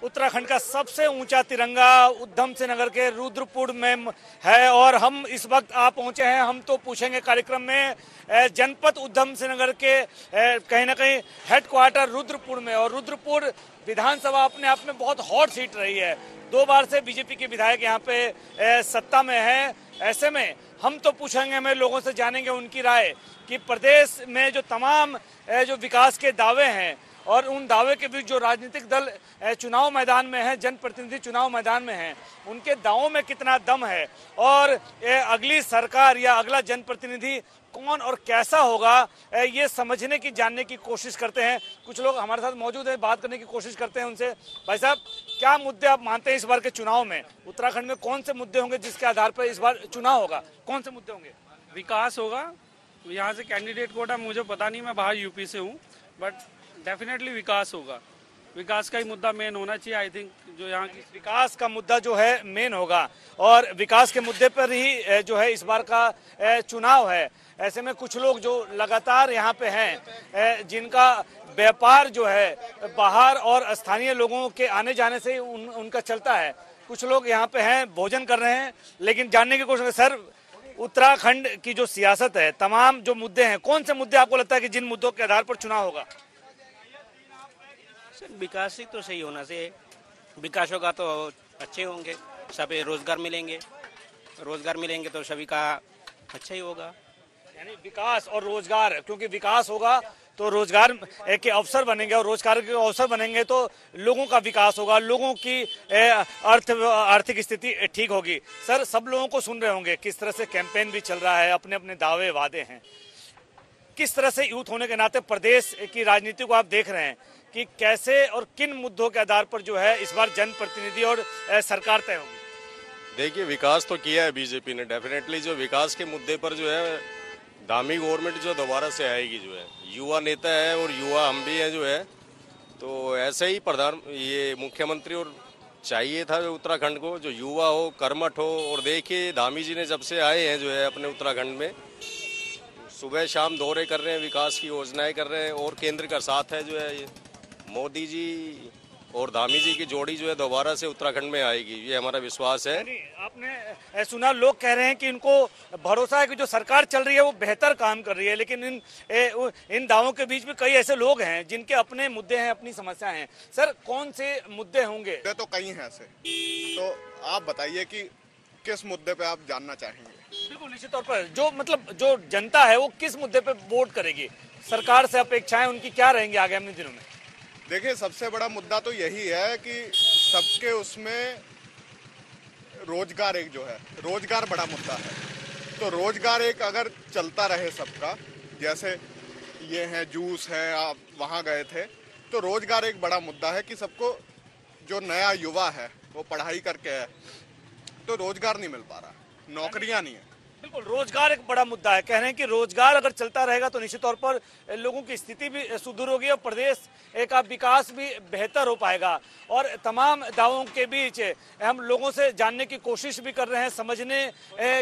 उत्तराखंड का सबसे ऊंचा तिरंगा उधम सिंह नगर के रुद्रपुर में है और हम इस वक्त आप पहुंचे हैं। हम तो पूछेंगे कार्यक्रम में जनपद उधम सिंह नगर के कहीं ना कहीं हेडक्वार्टर रुद्रपुर में, और रुद्रपुर विधानसभा अपने आप में बहुत हॉट सीट रही है। 2 बार से बीजेपी के विधायक यहाँ पे सत्ता में है। ऐसे में हम तो पूछेंगे, हमें लोगों से जानेंगे उनकी राय कि प्रदेश में जो तमाम जो विकास के दावे हैं और उन दावे के बीच जो राजनीतिक दल चुनाव मैदान में है, जनप्रतिनिधि चुनाव मैदान में हैं, उनके दावों में कितना दम है और अगली सरकार या अगला जनप्रतिनिधि कौन और कैसा होगा, ये समझने की जानने की कोशिश करते हैं। कुछ लोग हमारे साथ मौजूद हैं, बात करने की कोशिश करते हैं उनसे। भाई साहब, क्या मुद्दे आप मानते हैं इस बार के चुनाव में? उत्तराखंड में कौन से मुद्दे होंगे जिसके आधार पर इस बार चुनाव होगा? कौन से मुद्दे होंगे? विकास होगा। यहाँ से कैंडिडेट कोटा मुझे पता नहीं, मैं बाहर यूपी से हूँ, बट डेफिनेटली विकास होगा। विकास का ही मुद्दा मेन होना चाहिए। आई थिंक जो यहाँ की विकास का मुद्दा जो है मेन होगा और विकास के मुद्दे पर ही जो है इस बार का चुनाव है। ऐसे में कुछ लोग जो लगातार यहाँ पे हैं, जिनका व्यापार जो है बाहर और स्थानीय लोगों के आने जाने से उनका चलता है, कुछ लोग यहाँ पे हैं, भोजन कर रहे हैं, लेकिन जानने की कोशिश। सर, उत्तराखंड की जो सियासत है, तमाम जो मुद्दे हैं, कौन से मुद्दे आपको लगता है कि जिन मुद्दों के आधार पर चुनाव होगा? विकास ही तो सही होना चाहिए। विकास होगा तो अच्छे होंगे, सब रोजगार मिलेंगे तो सभी का अच्छा ही होगा। यानी विकास और रोजगार, क्योंकि विकास होगा तो रोजगार के अवसर बनेंगे और रोजगार के अवसर बनेंगे तो लोगों का विकास होगा, लोगों की आर्थिक स्थिति ठीक होगी। सर, सब लोगों को सुन रहे होंगे, किस तरह से कैंपेन भी चल रहा है, अपने अपने दावे वादे हैं। किस तरह से यूथ होने के नाते प्रदेश की राजनीति को आप देख रहे हैं कि कैसे और किन मुद्दों के आधार पर जो है इस बार जनप्रतिनिधि और सरकार तय होगी? देखिए, विकास तो किया है बीजेपी ने। डेफिनेटली जो विकास के मुद्दे पर जो है धामी गवर्नमेंट जो दोबारा से आएगी, जो है युवा नेता है और युवा हम भी हैं जो है, तो ऐसे ही ये मुख्यमंत्री और चाहिए था उत्तराखंड को, जो युवा हो, कर्मठ हो। और देखिए, धामी जी ने जब से आए हैं जो है अपने उत्तराखंड में, सुबह शाम दौरे कर रहे हैं, विकास की योजनाएं कर रहे हैं और केंद्र का साथ है जो है ये मोदी जी और धामी जी की जोड़ी जो है दोबारा से उत्तराखंड में आएगी, ये हमारा विश्वास है। आपने सुना, लोग कह रहे हैं कि इनको भरोसा है कि जो सरकार चल रही है वो बेहतर काम कर रही है, लेकिन इन दावों के बीच में कई ऐसे लोग हैं जिनके अपने मुद्दे हैं, अपनी समस्या हैं। सर, कौन से मुद्दे होंगे? तो कई हैं ऐसे, तो आप बताइए कि किस मुद्दे पे आप जानना चाहेंगे? बिल्कुल, निश्चित तौर पर जो जनता है वो किस मुद्दे पे वोट करेगी, सरकार से अपेक्षाएं उनकी क्या रहेंगी आगामी दिनों में? देखिए, सबसे बड़ा मुद्दा तो यही है कि सबके उसमें रोजगार एक जो है, रोजगार बड़ा मुद्दा है। तो रोजगार एक अगर चलता रहे सबका, जैसे ये है जूस है, आप वहाँ गए थे, तो रोजगार एक बड़ा मुद्दा है कि सबको, जो नया युवा है वो पढ़ाई करके है तो रोजगार नहीं मिल पा रहा, नौकरियां नहीं है। बिल्कुल, रोजगार एक बड़ा मुद्दा है। कह रहे हैं कि रोजगार अगर चलता रहेगा तो निश्चित तौर पर लोगों की स्थिति भी सुदृढ़ होगी और प्रदेश का विकास भी बेहतर हो पाएगा। और तमाम दावों के बीच हम लोगों से जानने की कोशिश भी कर रहे हैं, समझने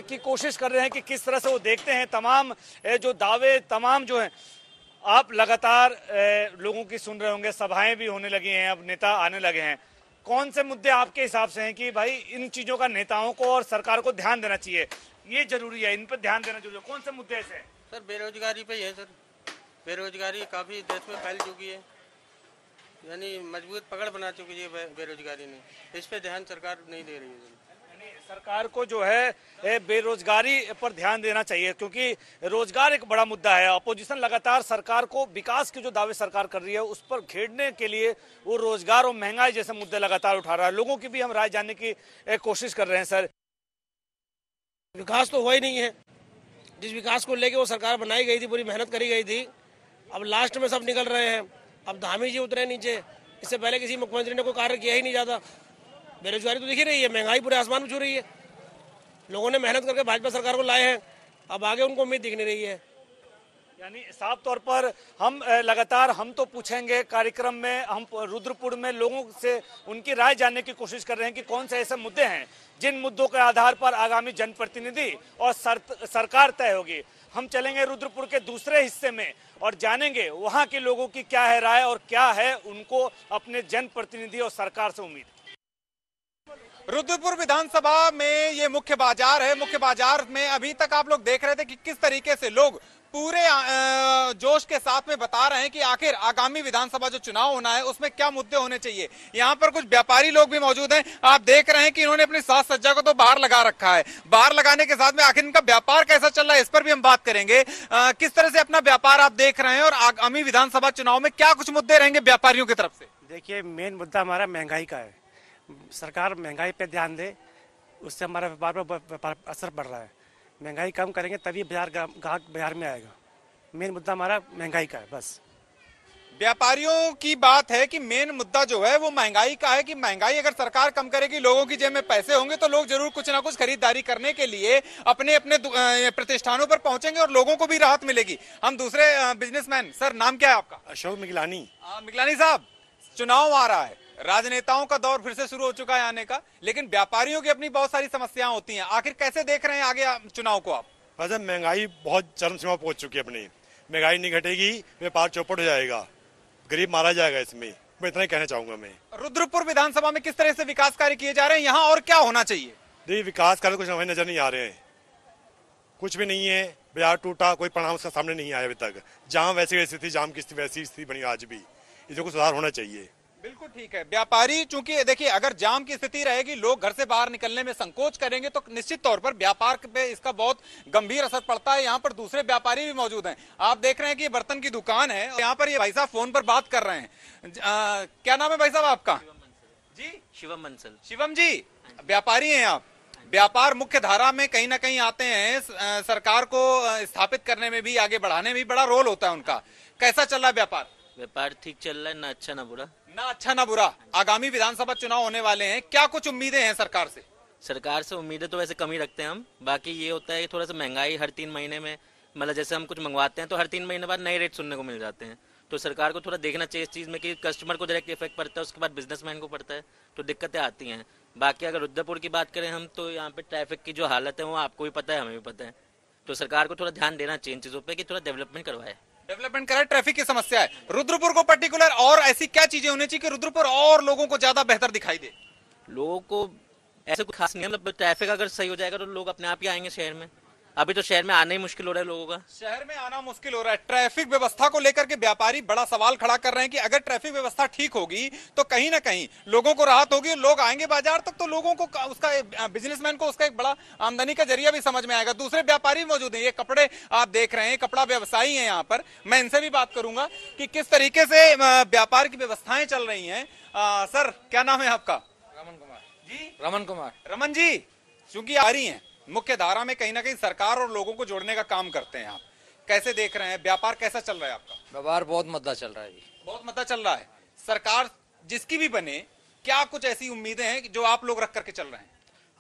की कोशिश कर रहे हैं कि किस तरह से वो देखते हैं तमाम जो दावे, तमाम जो हैं। आप लगातार लोगों की सुन रहे होंगे, सभाएं भी होने लगी हैं, अब नेता आने लगे हैं। कौन से मुद्दे आपके हिसाब से हैं कि भाई इन चीजों का नेताओं को और सरकार को ध्यान देना चाहिए, ये जरूरी है, इन पर ध्यान देना जरूरी है? कौन से मुद्दे ऐसे हैं? सर, बेरोजगारी पे ही है। सर, बेरोजगारी काफी देश में फैल चुकी है, यानी मजबूत पकड़ बना चुकी है बेरोजगारी ने। इस पे ध्यान सरकार नहीं दे रही है। सरकार को जो है बेरोजगारी पर ध्यान देना चाहिए, क्योंकि रोजगार एक बड़ा मुद्दा है। अपोजिशन लगातार सरकार को, विकास के जो दावे सरकार कर रही है उस पर घेरने के लिए वो रोजगार और महंगाई जैसे मुद्दे लगातार उठा रहा है। लोगों की भी हम राय जानने की कोशिश कर रहे हैं। सर, विकास तो हुआ ही नहीं है। जिस विकास को लेके वो सरकार बनाई गई थी, पूरी मेहनत करी गई थी, अब लास्ट में सब निकल रहे हैं। अब धामी जी उतरे नीचे, इससे पहले किसी मुख्यमंत्री ने कोई कार्य किया ही नहीं जाता। बेरोजगारी तो दिख ही रही है, महंगाई पूरे आसमान में छू रही है। लोगों ने मेहनत करके भाजपा सरकार को लाए हैं, अब आगे उनको उम्मीद दिख नहीं रही है। यानी साफ तौर पर हम लगातार हम तो पूछेंगे कार्यक्रम में, हम रुद्रपुर में लोगों से उनकी राय जानने की कोशिश कर रहे हैं कि कौन से ऐसे मुद्दे हैं जिन मुद्दों के आधार पर आगामी जनप्रतिनिधि और सरकार तय होगी। हम चलेंगे रुद्रपुर के दूसरे हिस्से में और जानेंगे वहां के लोगों की क्या है राय और क्या है उनको अपने जनप्रतिनिधि और सरकार से उम्मीद। रुद्रपुर विधानसभा में ये मुख्य बाजार है। मुख्य बाजार में अभी तक आप लोग देख रहे थे कि किस तरीके से लोग पूरे जोश के साथ में बता रहे हैं कि आखिर आगामी विधानसभा जो चुनाव होना है उसमें क्या मुद्दे होने चाहिए। यहाँ पर कुछ व्यापारी लोग भी मौजूद हैं। आप देख रहे हैं कि इन्होंने अपनी साज सज्जा को तो बाहर लगा रखा है। बाहर लगाने के साथ में आखिर इनका व्यापार कैसा चल रहा है इस पर भी हम बात करेंगे। किस तरह से अपना व्यापार आप देख रहे हैं और आगामी विधानसभा चुनाव में क्या कुछ मुद्दे रहेंगे व्यापारियों की तरफ से? देखिए, मेन मुद्दा हमारा महंगाई का है। सरकार महंगाई पे ध्यान दे, उससे हमारा व्यापार पर असर पड़ रहा है। महंगाई कम करेंगे तभी ग्राहक बाजार में आएगा। मेन मुद्दा हमारा महंगाई का है। बस व्यापारियों की बात है कि मेन मुद्दा जो है वो महंगाई का है कि महंगाई अगर सरकार कम करेगी, लोगों की जेब में पैसे होंगे तो लोग जरूर कुछ ना कुछ खरीदारी करने के लिए अपने अपने प्रतिष्ठानों पर पहुंचेंगे और लोगों को भी राहत मिलेगी। हम दूसरे बिजनेसमैन, सर नाम क्या है आपका? अशोक मिगलानी। मिगलानी साहब, चुनाव आ रहा है, राजनेताओं का दौर फिर से शुरू हो चुका है आने का, लेकिन व्यापारियों की अपनी बहुत सारी समस्याएं होती हैं। आखिर कैसे देख रहे हैं आगे चुनाव को आप? वैसे महंगाई बहुत चरम सीमा पहुंच चुकी है अपनी। महंगाई नहीं घटेगी, व्यापार चौपट हो जाएगा, गरीब मारा जाएगा। इसमें मैं इतना ही कहना चाहूंगा। मैं रुद्रपुर विधानसभा में किस तरह से विकास कार्य किए जा रहे हैं यहाँ और क्या होना चाहिए? देखिए, विकास कार्य कुछ हमें नजर नहीं आ रहे हैं, कुछ भी नहीं है। बाजार टूटा, कोई परिणाम उसका सामने नहीं आया अभी तक। जाम वैसी स्थिति, जाम की वैसी स्थिति बनी आज भी। इसमें कुछ सुधार होना चाहिए। बिल्कुल ठीक है। व्यापारी, चूंकि देखिए अगर जाम की स्थिति रहेगी, लोग घर से बाहर निकलने में संकोच करेंगे तो निश्चित तौर पर व्यापार पे इसका बहुत गंभीर असर पड़ता है। यहाँ पर दूसरे व्यापारी भी मौजूद हैं। आप देख रहे हैं कि ये बर्तन की दुकान है। यहाँ पर ये भाई साहब फोन पर बात कर रहे हैं। क्या नाम है भाई साहब आपका? जी, शिवम बंसल। शिवम जी, व्यापारी हैं आप। व्यापार मुख्य धारा में कहीं ना कहीं आते हैं, सरकार को स्थापित करने में भी, आगे बढ़ाने में भी बड़ा रोल होता है उनका। कैसा चल रहा है व्यापार? व्यापार ठीक चल रहा है, ना अच्छा ना बुरा। ना अच्छा ना बुरा। आगामी विधानसभा चुनाव होने वाले हैं, क्या कुछ उम्मीदें हैं सरकार से? सरकार से उम्मीदें तो वैसे कम ही रखते हैं हम। बाकी ये होता है कि थोड़ा सा महंगाई हर 3 महीने में, मतलब जैसे हम कुछ मंगवाते हैं तो हर 3 महीने बाद नए रेट सुनने को मिल जाते हैं। तो सरकार को थोड़ा देखना चाहिए इस चीज़ में कि कस्टमर को डायरेक्ट इफेक्ट पड़ता है, उसके बाद बिजनेसमैन को पड़ता है, तो दिक्कतें आती हैं। बाकी अगर रुद्रपुर की बात करें हम, तो यहाँ पे ट्रैफिक की जो हालत है वो आपको भी पता है, हमें भी पता है। तो सरकार को थोड़ा ध्यान देना चाहिए इन चीज़ों पर कि थोड़ा डेवलपमेंट करवाए। डेवलपमेंट कराए। ट्रैफिक की समस्या है रुद्रपुर को पर्टिकुलर, और ऐसी क्या चीजें होनी चाहिए कि रुद्रपुर और लोगों को ज्यादा बेहतर दिखाई दे? लोगों को ऐसे कुछ खास नहीं है, मतलब ट्रैफिक अगर सही हो जाएगा तो लोग अपने आप ही आएंगे शहर में। अभी तो शहर में आना ही मुश्किल हो रहा है लोगों का। शहर में आना मुश्किल हो रहा है। ट्रैफिक व्यवस्था को लेकर के व्यापारी बड़ा सवाल खड़ा कर रहे हैं कि अगर ट्रैफिक व्यवस्था ठीक होगी तो कहीं ना कहीं लोगों को राहत होगी, लोग आएंगे बाजार तक, तो लोगों को उसका, बिजनेसमैन को उसका एक बड़ा आमदनी का जरिया भी समझ में आएगा। दूसरे व्यापारी मौजूद हैं। ये कपड़े आप देख रहे हैं, कपड़ा व्यवसायी है यहाँ पर। मैं इनसे भी बात करूंगा कि किस तरीके से व्यापार की व्यवस्थाएं चल रही हैं। सर क्या नाम है आपका? रमन कुमार जी। रमन कुमार। रमन जी, चूंकि आ रही हैं मुख्य धारा में, कहीं ना कहीं सरकार और लोगों को जोड़ने का काम करते हैं आप, कैसे देख रहे हैं व्यापार कैसा चल रहा है आपका? व्यापार बहुत मद्दा चल रहा है जी। बहुत मद्दा चल रहा है। सरकार जिसकी भी बने, क्या कुछ ऐसी उम्मीदें हैं जो आप लोग रख करके चल रहे हैं?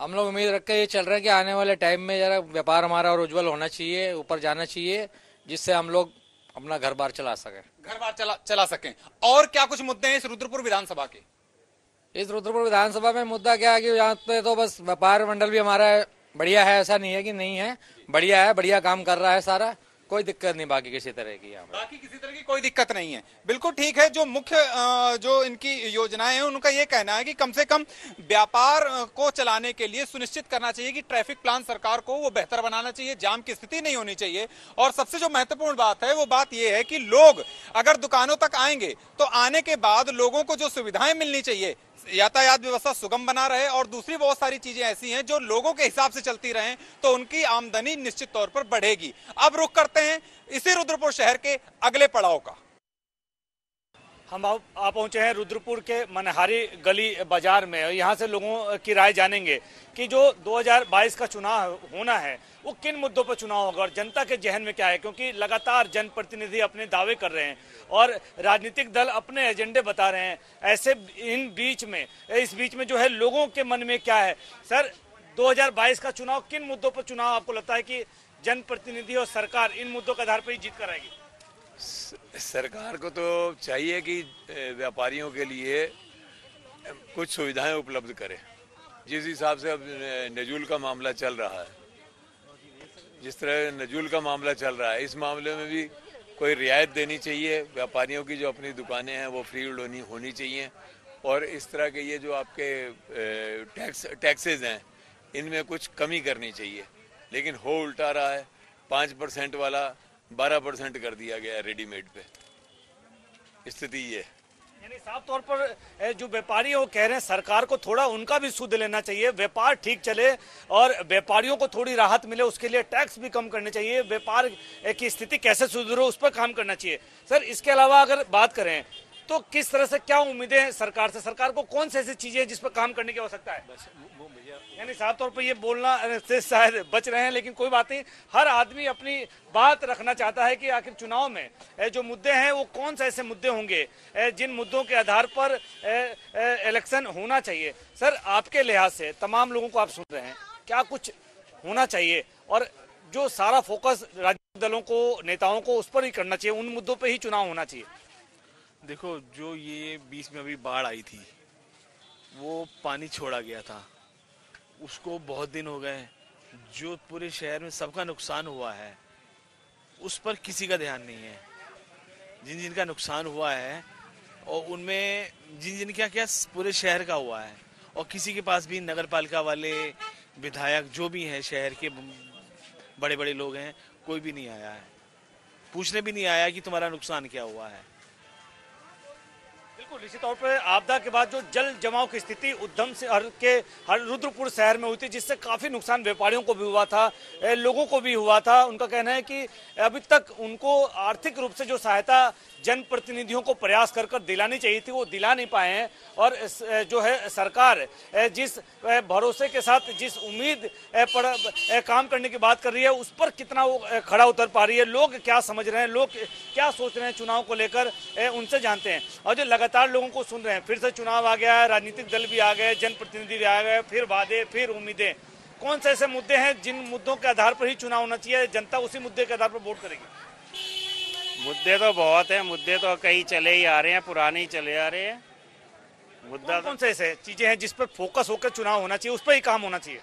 हम लोग उम्मीद रख के ये चल रहे हैं कि आने वाले टाइम में जरा व्यापार हमारा और उज्जवल होना चाहिए, ऊपर जाना चाहिए, जिससे हम लोग अपना घर बार चला सकें। घर बार चला सकें। और क्या कुछ मुद्दे हैं इस रुद्रपुर विधानसभा के? इस रुद्रपुर विधानसभा में मुद्दा क्या है कि यहाँ पे तो बस व्यापार मंडल भी हमारा बढ़िया है, ऐसा नहीं है कि नहीं है, बढ़िया है, बढ़िया काम कर रहा है सारा, कोई दिक्कत नहीं बाकी किसी तरह की। यहाँ बाकी किसी तरह की कोई दिक्कत नहीं है। बिल्कुल ठीक है। जो मुख्य जो इनकी योजनाएं हैं उनका ये कहना है कि कम से कम व्यापार को चलाने के लिए सुनिश्चित करना चाहिए कि ट्रैफिक प्लान सरकार को वो बेहतर बनाना चाहिए, जाम की स्थिति नहीं होनी चाहिए। और सबसे जो महत्वपूर्ण बात है वो बात ये है कि लोग अगर दुकानों तक आएंगे तो आने के बाद लोगों को जो सुविधाएं मिलनी चाहिए, यातायात व्यवस्था सुगम बना रहे, और दूसरी बहुत सारी चीजें ऐसी हैं जो लोगों के हिसाब से चलती रहें, तो उनकी आमदनी निश्चित तौर पर बढ़ेगी। अब रुख करते हैं इसी रुद्रपुर शहर के अगले पड़ाव का। हम आ पहुंचे हैं रुद्रपुर के मनहारी गली बाजार में। यहाँ से लोगों की राय जानेंगे कि जो 2022 का चुनाव होना है वो किन मुद्दों पर चुनाव होगा और जनता के जहन में क्या है, क्योंकि लगातार जनप्रतिनिधि अपने दावे कर रहे हैं और राजनीतिक दल अपने एजेंडे बता रहे हैं। ऐसे इस बीच में जो है लोगों के मन में क्या है? सर, 2022 का चुनाव किन मुद्दों पर चुनाव आपको लगता है कि जनप्रतिनिधि और सरकार इन मुद्दों के आधार पर ही जीत कर आएगी? सरकार को तो चाहिए कि व्यापारियों के लिए कुछ सुविधाएं उपलब्ध करे। जिस हिसाब से अब नजूल का मामला चल रहा है, जिस तरह नजूल का मामला चल रहा है, इस मामले में भी कोई रियायत देनी चाहिए। व्यापारियों की जो अपनी दुकानें हैं वो फ्री होनी चाहिए। और इस तरह के ये जो आपके टैक्सेस हैं इनमें कुछ कमी करनी चाहिए। लेकिन हो उल्टा रहा है, 5% वाला 12% कर दिया गया है रेडीमेड पे। स्थिति ये यानी साफ तौर पर जो व्यापारी है वो कह रहे हैं सरकार को थोड़ा उनका भी सुध लेना चाहिए, व्यापार ठीक चले और व्यापारियों को थोड़ी राहत मिले, उसके लिए टैक्स भी कम करने चाहिए, व्यापार की स्थिति कैसे सुधरे उस पर काम करना चाहिए। सर, इसके अलावा अगर बात करें तो किस तरह से क्या उम्मीदें हैं सरकार से? सरकार को कौन सी ऐसी चीजें जिस पर काम करने की आवश्यकता है? यानी साफ तौर पर ये बोलना से शायद बच रहे हैं, लेकिन कोई बात नहीं, हर आदमी अपनी बात रखना चाहता है कि आखिर चुनाव में जो मुद्दे हैं वो कौन से ऐसे मुद्दे होंगे जिन मुद्दों के आधार पर इलेक्शन होना चाहिए। सर, आपके लिहाज से तमाम लोगों को आप सुन रहे हैं, क्या कुछ होना चाहिए और जो सारा फोकस राजनीतिक दलों को, नेताओं को उस पर ही करना चाहिए, उन मुद्दों पर ही चुनाव होना चाहिए? देखो, जो ये बीच में अभी बाढ़ आई थी वो पानी छोड़ा गया था, उसको बहुत दिन हो गए, जो पूरे शहर में सबका नुकसान हुआ है उस पर किसी का ध्यान नहीं है। जिन जिन का नुकसान हुआ है और उनमें जिन जिन क्या क्या पूरे शहर का हुआ है, और किसी के पास भी नगर पालिका वाले, विधायक जो भी हैं, शहर के बड़े बड़े लोग हैं, कोई भी नहीं आया है, पूछने भी नहीं आया कि तुम्हारा नुकसान क्या हुआ है। बिल्कुल, निश्चित तौर पर आपदा के बाद जो जल जमाव की स्थिति उद्यम से हर रुद्रपुर शहर में हुई थी, जिससे काफी नुकसान व्यापारियों को भी हुआ था, लोगों को भी हुआ था। उनका कहना है कि अभी तक उनको आर्थिक रूप से जो सहायता जनप्रतिनिधियों को प्रयास कर दिलानी चाहिए थी वो दिला नहीं पाए हैं। और जो है सरकार जिस भरोसे के साथ, जिस उम्मीद पर काम करने की बात कर रही है, उस पर कितना वो खड़ा उतर पा रही है, लोग क्या समझ रहे हैं, लोग क्या सोच रहे हैं चुनाव को लेकर, उनसे जानते हैं। और जो लगातार लोगों को सुन रहे हैं, फिर से चुनाव आ गया है, राजनीतिक दल भी आ गए, जनप्रतिनिधि भी आ गए, फिर वादे, फिर उम्मीदें, कौन से ऐसे मुद्दे हैं जिन मुद्दों के आधार पर ही चुनाव होना चाहिए, जनता उसी मुद्दे के आधार पर वोट करेगी? मुद्दे तो बहुत हैं, मुद्दे तो कई चले ही आ रहे हैं, पुराने ही चले आ रहे हैं। मुद्दा कौन से ऐसे चीजें हैं जिस पर फोकस होकर चुनाव होना चाहिए, उस पर ही काम होना चाहिए?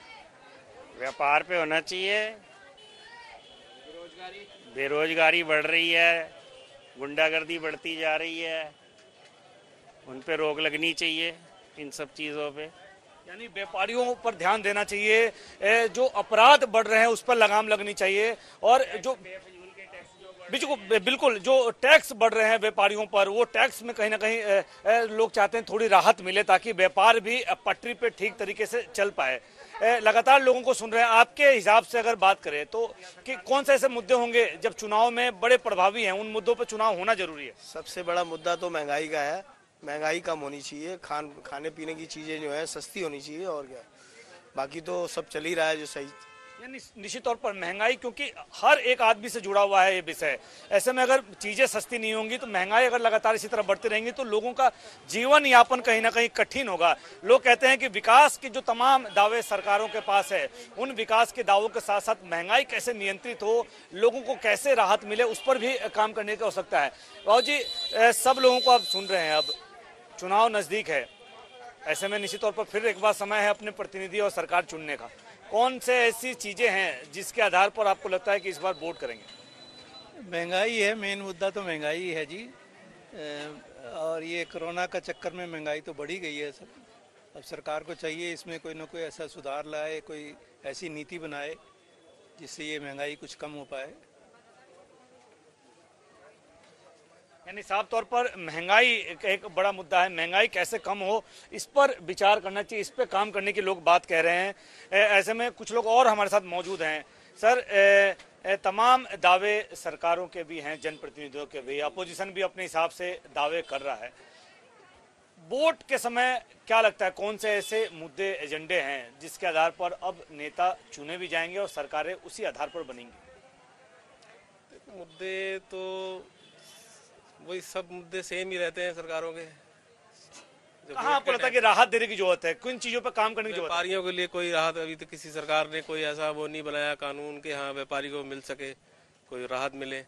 व्यापार पे होना चाहिए, बेरोजगारी बढ़ रही है, गुंडागर्दी बढ़ती जा रही है, उन पे रोक लगनी चाहिए, इन सब चीज़ों पे। यानी व्यापारियों पर ध्यान देना चाहिए, जो अपराध बढ़ रहे हैं उस पर लगाम लगनी चाहिए, और जो बिल्कुल जो टैक्स बढ़ रहे हैं व्यापारियों पर, वो टैक्स में कहीं ना कहीं लोग चाहते हैं थोड़ी राहत मिले ताकि व्यापार भी पटरी पे ठीक तरीके से चल पाए। लगातार लोगों को सुन रहे हैं, आपके हिसाब से अगर बात करें तो कि कौन से ऐसे मुद्दे होंगे जब चुनाव में बड़े प्रभावी हैं, उन मुद्दों पर चुनाव होना जरूरी है? सबसे बड़ा मुद्दा तो महंगाई का है, महंगाई कम होनी चाहिए, खाने पीने की चीज़ें जो है सस्ती होनी चाहिए, और क्या, बाकी तो सब चल ही रहा है जो सही। यानी निश्चित तौर पर महंगाई, क्योंकि हर एक आदमी से जुड़ा हुआ है ये विषय, ऐसे में अगर चीजें सस्ती नहीं होंगी तो महंगाई अगर लगातार इसी तरह बढ़ती रहेंगी तो लोगों का जीवन यापन कहीं ना कहीं कठिन होगा। लोग कहते हैं कि विकास के जो तमाम दावे सरकारों के पास है, उन विकास के दावों के साथ साथ महंगाई कैसे नियंत्रित हो, लोगों को कैसे राहत मिले, उस पर भी काम करने की आवश्यकता है। बाबू जी, सब लोगों को आप सुन रहे हैं, अब चुनाव नजदीक है, ऐसे में निश्चित तौर पर फिर एक बार समय है अपने प्रतिनिधि और सरकार चुनने का। कौन से ऐसी चीजें हैं जिसके आधार पर आपको लगता है कि इस बार वोट करेंगे? महंगाई है, मेन मुद्दा तो महंगाई है जी, और ये कोरोना का चक्कर में महंगाई तो बढ़ी गई है सब। अब सरकार को चाहिए इसमें कोई ना कोई ऐसा सुधार लाए, कोई ऐसी नीति बनाए जिससे ये महंगाई कुछ कम हो पाए। यानी साफ तौर पर महंगाई एक बड़ा मुद्दा है, महंगाई कैसे कम हो इस पर विचार करना चाहिए, इस पर काम करने की लोग बात कह रहे हैं। ऐसे में कुछ लोग और हमारे साथ मौजूद हैं। सर, तमाम दावे सरकारों के भी हैं, जनप्रतिनिधियों के भी, अपोजिशन भी अपने हिसाब से दावे कर रहा है। वोट के समय क्या लगता है कौन से ऐसे मुद्दे, एजेंडे हैं जिसके आधार पर अब नेता चुने भी जाएंगे और सरकारें उसी आधार पर बनेंगी? मुद्दे तो वही सब मुद्दे सेम ही रहते हैं सरकारों के, कहाँ आपको लगता है कि राहत देने की जरूरत है, किन चीजों पर काम करने की जरूरत है? व्यापारियों के लिए कोई राहत अभी तक किसी सरकार ने कोई ऐसा वो नहीं बनाया कानून के हाँ व्यापारी को मिल सके, कोई राहत मिले।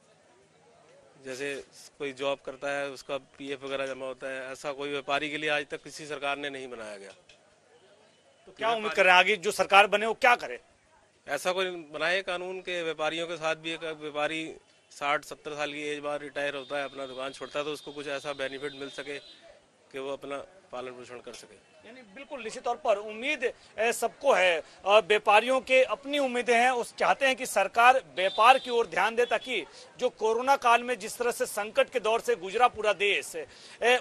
जैसे कोई जॉब करता है उसका पीएफ वगैरह जमा होता है, ऐसा कोई व्यापारी के लिए आज तक किसी सरकार ने नहीं बनाया गया। तो क्या उम्मीद कर रहे हैं आगे जो सरकार बने वो क्या करे? ऐसा कोई बनाए कानून के व्यापारियों के साथ भी, एक व्यापारी 60-70 साल की एज बाद रिटायर होता है, अपना दुकान छोड़ता है, तो उसको कुछ ऐसा बेनिफिट मिल सके कि वो अपना पालन पोषण कर सके। यानी बिल्कुल निश्चित तौर पर उम्मीद सबको है और व्यापारियों के अपनी उम्मीदें हैं, उस चाहते हैं कि सरकार व्यापार की ओर ध्यान दे ताकि जो कोरोना काल में जिस तरह से संकट के दौर से गुजरा पूरा देश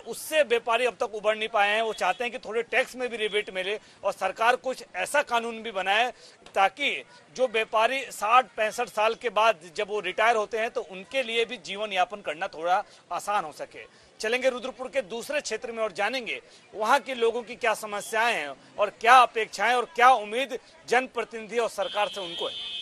उससे व्यापारी अब तक उबर नहीं पाए हैं। वो चाहते हैं कि थोड़े टैक्स में भी रिबेट मिले और सरकार कुछ ऐसा कानून भी बनाए ताकि जो व्यापारी 60-65 साल के बाद जब वो रिटायर होते हैं तो उनके लिए भी जीवन यापन करना थोड़ा आसान हो सके। चलेंगे रुद्रपुर के दूसरे क्षेत्र में और जानेंगे वहां के लोगों की क्या समस्याएं हैं और क्या अपेक्षाएं और क्या उम्मीद जनप्रतिनिधि और सरकार से उनको है।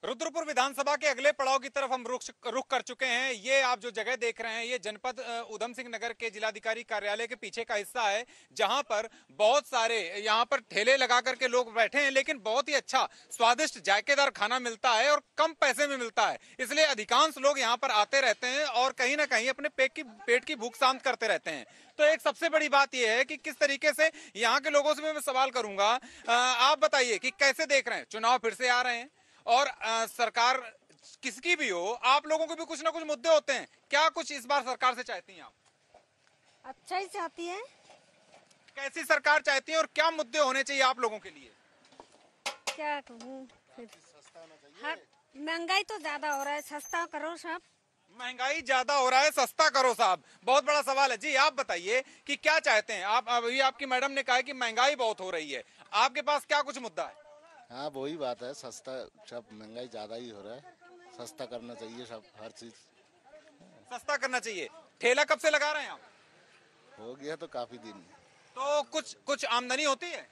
रुद्रपुर विधानसभा के अगले पड़ाव की तरफ हम रुख कर चुके हैं। ये आप जो जगह देख रहे हैं ये जनपद उधम सिंह नगर के जिलाधिकारी कार्यालय के पीछे का हिस्सा है, जहां पर बहुत सारे यहां पर ठेले लगा करके लोग बैठे हैं, लेकिन बहुत ही अच्छा स्वादिष्ट जायकेदार खाना मिलता है और कम पैसे में मिलता है, इसलिए अधिकांश लोग यहां पर आते रहते हैं और कहीं ना कहीं अपने पेट की भूख शांत करते रहते हैं। तो एक सबसे बड़ी बात यह है कि किस तरीके से यहाँ के लोगों से मैं सवाल करूंगा, आप बताइए कि कैसे देख रहे हैं, चुनाव फिर से आ रहे हैं और सरकार किसकी भी हो, आप लोगों को भी कुछ ना कुछ मुद्दे होते हैं, क्या कुछ इस बार सरकार से चाहती हैं आप? अच्छा ही चाहती है। कैसी सरकार चाहती है और क्या मुद्दे होने चाहिए आप लोगों के लिए? क्या कहूँ, महंगाई तो ज्यादा हो रहा है, सस्ता करो सब। महंगाई ज्यादा हो रहा है, सस्ता करो साहब, बहुत बड़ा सवाल है जी। आप बताइए कि क्या चाहते हैं आप? अभी आपकी मैडम ने कहा कि महंगाई बहुत हो रही है, आपके पास क्या कुछ मुद्दा है? हाँ वही बात है, सस्ता, सब महंगाई ज्यादा ही हो रहा है, सस्ता करना चाहिए सब, हर चीज सस्ता करना चाहिए। ठेला कब से लगा रहे हैं आप? हो गया तो काफी दिन। तो कुछ आमदनी होती है?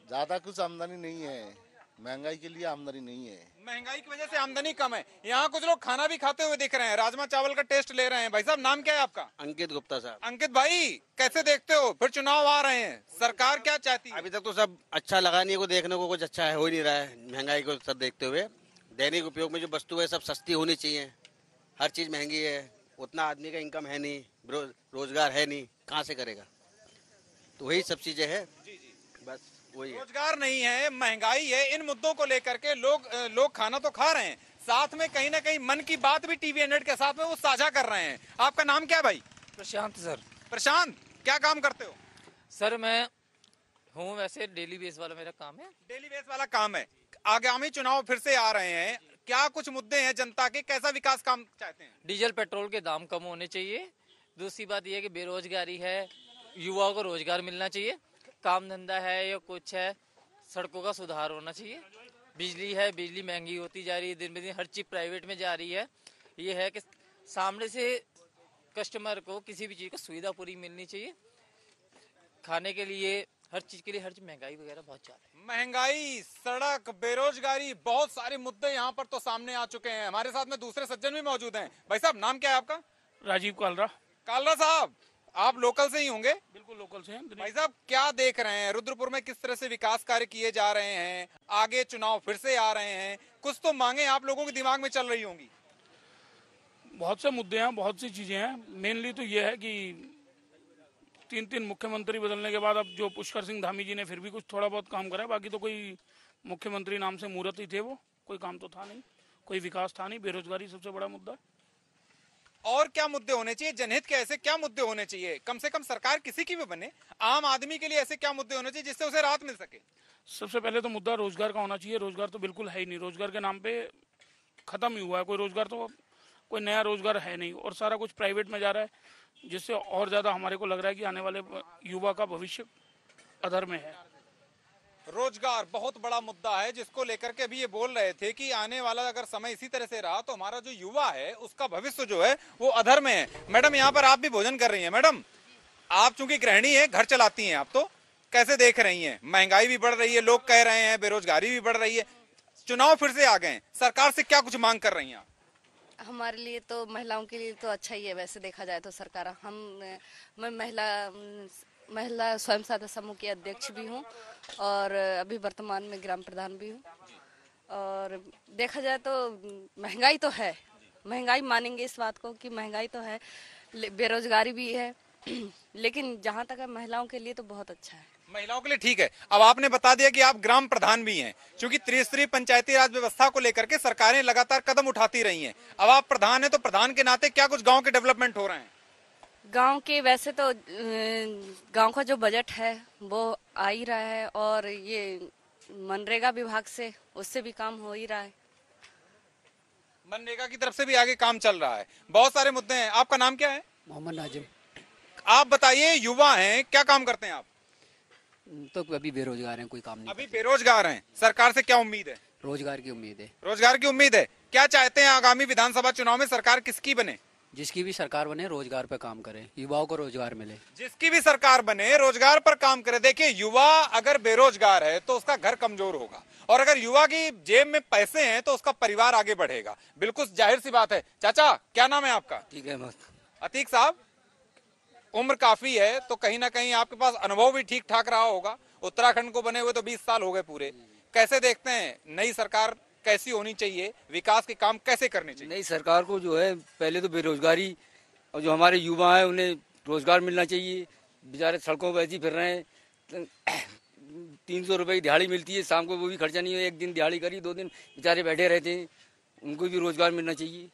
ज्यादा कुछ आमदनी नहीं है, महंगाई के लिए आमदनी नहीं है, महंगाई की वजह से आमदनी कम है। यहाँ कुछ लोग खाना भी खाते हुए दिख रहे हैं, राजमा चावल का टेस्ट ले रहे हैं। भाई साहब नाम क्या है आपका? अंकित गुप्ता साहब। अंकित भाई कैसे देखते हो, फिर चुनाव आ रहे हैं, सरकार क्या चाहती है? अभी तक तो सब अच्छा लगा नहीं है, को देखने को कुछ अच्छा हो ही नहीं रहा है। महंगाई को सब देखते हुए दैनिक उपयोग में जो वस्तु है सब सस्ती होनी चाहिए, हर चीज महंगी है, उतना आदमी का इनकम है नहीं, रोजगार है नहीं, कहाँ से करेगा? तो वही सब चीजें है, बस वही है। रोजगार नहीं है, महंगाई है, इन मुद्दों को लेकर के लोग खाना तो खा रहे हैं, साथ में कहीं ना कहीं मन की बात भी टीवी 100 के साथ में वो साझा कर रहे हैं। आपका नाम क्या है भाई? प्रशांत सर। प्रशांत, क्या काम करते हो? सर मैं हूँ वैसे डेली बेस वाला मेरा काम है। डेली बेस वाला काम है। आगामी चुनाव फिर से आ रहे हैं, क्या कुछ मुद्दे हैं जनता के, कैसा विकास काम चाहते हैं? डीजल पेट्रोल के दाम कम होने चाहिए। दूसरी बात यह है कि बेरोजगारी है, युवाओं को रोजगार मिलना चाहिए, काम धंधा है या कुछ है, सड़कों का सुधार होना चाहिए। बिजली है, बिजली महंगी होती जा रही है, दिन ब दिन हर चीज प्राइवेट में जा रही है। ये है कि सामने से कस्टमर को किसी भी चीज की सुविधा पूरी मिलनी चाहिए, खाने के लिए, हर चीज के लिए, हर चीज महंगाई वगैरह बहुत ज्यादा है। महंगाई, सड़क, बेरोजगारी, बहुत सारे मुद्दे यहाँ पर तो सामने आ चुके हैं। हमारे साथ में दूसरे सज्जन भी मौजूद हैं। भाई साहब नाम क्या है आपका? राजीव कालरा। कालरा साहब, आप लोकल से ही होंगे? बिल्कुल लोकल से हैं। भाई साहब क्या देख रहे हैं, रुद्रपुर में किस तरह से विकास कार्य किए जा रहे हैं? आगे चुनाव फिर से आ रहे हैं, कुछ तो मांगे आप लोगों के दिमाग में चल रही होंगी। बहुत से मुद्दे हैं, बहुत सी चीजें हैं। मेनली तो ये है कि 3 मुख्यमंत्री बदलने के बाद अब जो पुष्कर सिंह धामी जी ने फिर भी कुछ थोड़ा बहुत काम करा है, बाकी तो कोई मुख्यमंत्री नाम से मूर्त ही थे, वो कोई काम तो था नहीं, कोई विकास था नहीं। बेरोजगारी सबसे बड़ा मुद्दा है। और क्या मुद्दे होने चाहिए जनहित के, ऐसे क्या मुद्दे होने चाहिए? कम से कम सरकार किसी की भी बने, आम आदमी के लिए ऐसे क्या मुद्दे होने चाहिए जिससे उसे राहत मिल सके? सबसे पहले तो मुद्दा रोजगार का होना चाहिए। रोजगार तो बिल्कुल है ही नहीं, रोजगार के नाम पे खत्म ही हुआ है। कोई रोजगार तो, कोई नया रोजगार है नहीं और सारा कुछ प्राइवेट में जा रहा है, जिससे और ज्यादा हमारे को लग रहा है कि आने वाले युवा का भविष्य अधर में है। रोजगार बहुत बड़ा मुद्दा है जिसको लेकर के अभी ये बोल रहे थे कि आने वाला अगर समय इसी तरह से रहा तो हमारा जो युवा है उसका भविष्य जो है वो अधर में है। मैडम यहाँ पर आप भी भोजन कर रही हैं। मैडम आप चूंकि गृहिणी है, घर चलाती हैं, आप तो कैसे देख रही हैं? महंगाई भी बढ़ रही है, लोग कह रहे हैं, बेरोजगारी भी बढ़ रही है, चुनाव फिर से आ गए, सरकार से क्या कुछ मांग कर रही हैं? हमारे लिए तो महिलाओं के लिए तो अच्छा ही है, वैसे देखा जाए तो सरकार, मैं महिला महिला स्वयं सहायता समूह की अध्यक्ष भी हूँ और अभी वर्तमान में ग्राम प्रधान भी हूँ। और देखा जाए तो महंगाई तो है, महंगाई मानेंगे इस बात को कि महंगाई तो है, बेरोजगारी भी है, लेकिन जहाँ तक है महिलाओं के लिए तो बहुत अच्छा है। महिलाओं के लिए ठीक है। अब आपने बता दिया कि आप ग्राम प्रधान भी हैं, क्योंकि त्रिस्तरीय पंचायती राज व्यवस्था को लेकर के सरकारें लगातार कदम उठाती रही हैं। अब आप प्रधान हैं तो प्रधान के नाते क्या कुछ गांव के डेवलपमेंट हो रहे हैं? गांव के वैसे तो गांव का जो बजट है वो आ ही रहा है और ये मनरेगा विभाग से उससे भी काम हो ही रहा है। मनरेगा की तरफ से भी आगे काम चल रहा है। बहुत सारे मुद्दे हैं। आपका नाम क्या है? मोहम्मद नाजिम। आप बताइए, युवा हैं, क्या काम करते हैं आप? तो अभी बेरोजगार हैं, कोई काम नहीं। अभी बेरोजगार हैं। सरकार से क्या उम्मीद है? रोजगार की उम्मीद है। रोजगार की उम्मीद है। क्या चाहते हैं आगामी विधानसभा चुनाव में सरकार किसकी बने? जिसकी भी सरकार बने रोजगार पर काम करे, युवाओं को रोजगार मिले। जिसकी भी सरकार बने रोजगार पर काम करे। देखिए, युवा अगर बेरोजगार है तो उसका घर कमजोर होगा, और अगर युवा की जेब में पैसे हैं तो उसका परिवार आगे बढ़ेगा। बिल्कुल जाहिर सी बात है। चाचा, क्या नाम है आपका? ठीक है अतीक साहब, उम्र काफी है तो कहीं ना कहीं आपके पास अनुभव भी ठीक ठाक रहा होगा। उत्तराखंड को बने हुए तो 20 साल हो गए पूरे। कैसे देखते हैं नई सरकार कैसी होनी चाहिए, विकास के काम कैसे करने चाहिए? नई सरकार को जो है पहले तो बेरोजगारी, और जो हमारे युवा हैं उन्हें रोजगार मिलना चाहिए। बेचारे सड़कों पर ऐसे ही फिर रहे हैं। 300 रुपए की दिहाड़ी मिलती है, शाम को वो भी खर्चा नहीं है। एक दिन दिहाड़ी करी, 2 दिन बेचारे बैठे रहते हैं। उनको भी रोजगार मिलना चाहिए।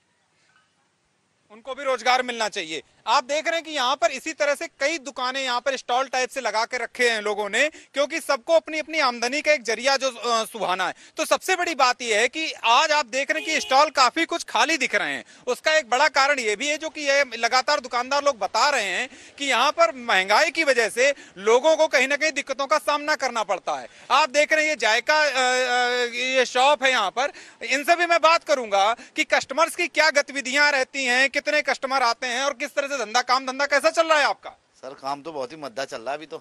उनको भी रोजगार मिलना चाहिए। आप देख रहे हैं कि यहाँ पर इसी तरह से कई दुकानें यहाँ पर स्टॉल टाइप से लगा के रखे हैं लोगों ने, क्योंकि सबको अपनी अपनी आमदनी का एक जरिया जो सुहाना है। तो सबसे बड़ी बात यह है कि आज आप देख रहे हैं कि स्टॉल काफी कुछ खाली दिख रहे हैं। उसका एक बड़ा कारण ये भी है, जो कि ये लगातार दुकानदार लोग बता रहे हैं कि यहाँ पर महंगाई की वजह से लोगों को कहीं ना कहीं दिक्कतों का सामना करना पड़ता है। आप देख रहे हैं ये जायका ये शॉप है यहाँ पर। इनसे भी मैं बात करूंगा कि कस्टमर्स की क्या गतिविधियां रहती हैं, कितने कस्टमर आते हैं और किस तरह से काम धंधा कैसा चल रहा है आपका? सर काम तो बहुत ही मद्दा चल रहा है। अभी तो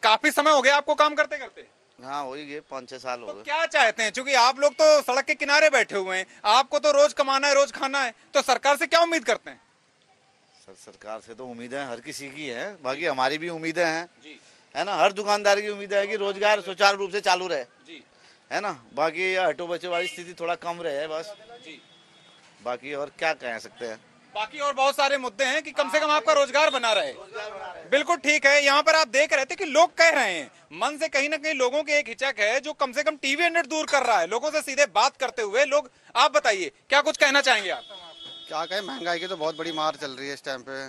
काफी समय हो गया आपको काम करते करते? हाँ, हो ही गए 5-6 साल हो गए। तो क्या चाहते हैं, क्योंकि आप लोग तो सड़क के किनारे बैठे हुए हैं, आपको तो रोज कमाना है, रोज खाना है, तो सरकार से क्या उम्मीद करते हैं? सर सरकार से तो उम्मीदें हर किसी की है, बाकी हमारी भी उम्मीदें हैं, है ना। हर दुकानदार की उम्मीद है कि रोजगार सुचारू रूप से चालू रहे, है ना। बाकी ऑटो बच्चों वाली स्थिति थोड़ा कम रहे बस। बाकी और क्या कह सकते हैं। बाकी और बहुत सारे मुद्दे हैं कि कम से कम आपका रोजगार बना रहे। बिल्कुल ठीक है। यहाँ पर आप देख रहे थे कि लोग कह रहे हैं, मन से कहीं ना कहीं लोगों की एक हिचक है जो कम से कम टीवी नेट दूर कर रहा है लोगों से सीधे बात करते हुए। लोग, आप बताइए क्या कुछ कहना चाहेंगे आप? क्या कहें, महंगाई की तो बहुत बड़ी मार चल रही है इस टाइम पे।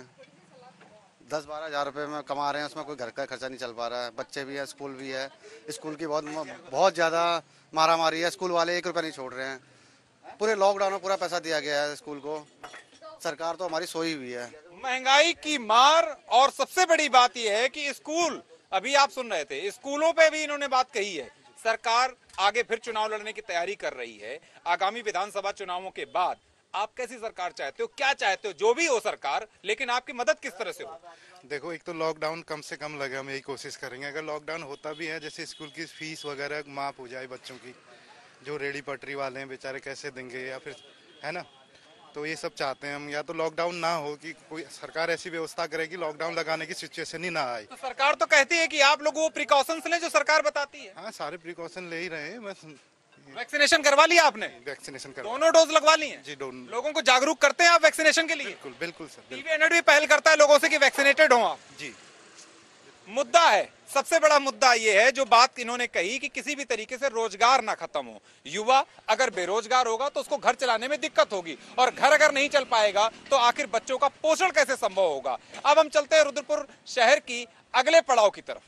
10-12 हज़ार रुपये में कमा रहे हैं, उसमें कोई घर का खर्चा नहीं चल पा रहा है। बच्चे भी है, स्कूल भी है, स्कूल की बहुत ज़्यादा मारा मारी है। स्कूल वाले 1 रुपया नहीं छोड़ रहे हैं। पूरे लॉकडाउन में पूरा पैसा दिया गया है स्कूल को। सरकार तो हमारी सोई हुई है। महंगाई की मार, और सबसे बड़ी बात यह है कि स्कूल, अभी आप सुन रहे थे, स्कूलों पे भी इन्होंने बात कही है। सरकार आगे फिर चुनाव लड़ने की तैयारी कर रही है। आगामी विधानसभा चुनावों के बाद आप कैसी सरकार चाहते हो, क्या चाहते हो? जो भी हो सरकार, लेकिन आपकी मदद किस तरह से हो? देखो, एक तो लॉकडाउन कम से कम लगे, हम यही कोशिश करेंगे। अगर लॉकडाउन होता भी है, जैसे स्कूल की फीस वगैरह माफ हो जाए बच्चों की, जो रेडी पटरी वाले हैं बेचारे कैसे देंगे, या फिर, है ना। तो ये सब चाहते हैं हम, या तो लॉकडाउन ना हो, कि कोई सरकार ऐसी व्यवस्था करे कि लॉकडाउन लगाने की सिचुएशन ही ना आए। तो सरकार तो कहती है कि आप लोग वो प्रिकॉशंस लें जो सरकार बताती है। हाँ, सारे प्रिकॉशन ले ही रहे हैं। बस वैक्सीनेशन करवा लिया आपने? वैक्सीनेशन करवा, दोनों डोज लगवा लिए हैं? जी, दोनों। लोगों को जागरूक करते हैं आप वैक्सीनेशन के लिए? बिल्कुल बिल्कुल सर। टीवी नेट भी पहल करता है लोगों से कि वैक्सीनेटेड हो आप? जी। मुद्दा है, सबसे बड़ा मुद्दा ये है जो बात इन्होंने कही कि किसी भी तरीके से रोजगार ना खत्म हो। युवा अगर बेरोजगार होगा तो उसको घर चलाने में दिक्कत होगी, और घर अगर नहीं चल पाएगा तो आखिर बच्चों का पोषण कैसे संभव होगा। अब हम चलते हैं रुद्रपुर शहर की अगले पड़ाव की तरफ।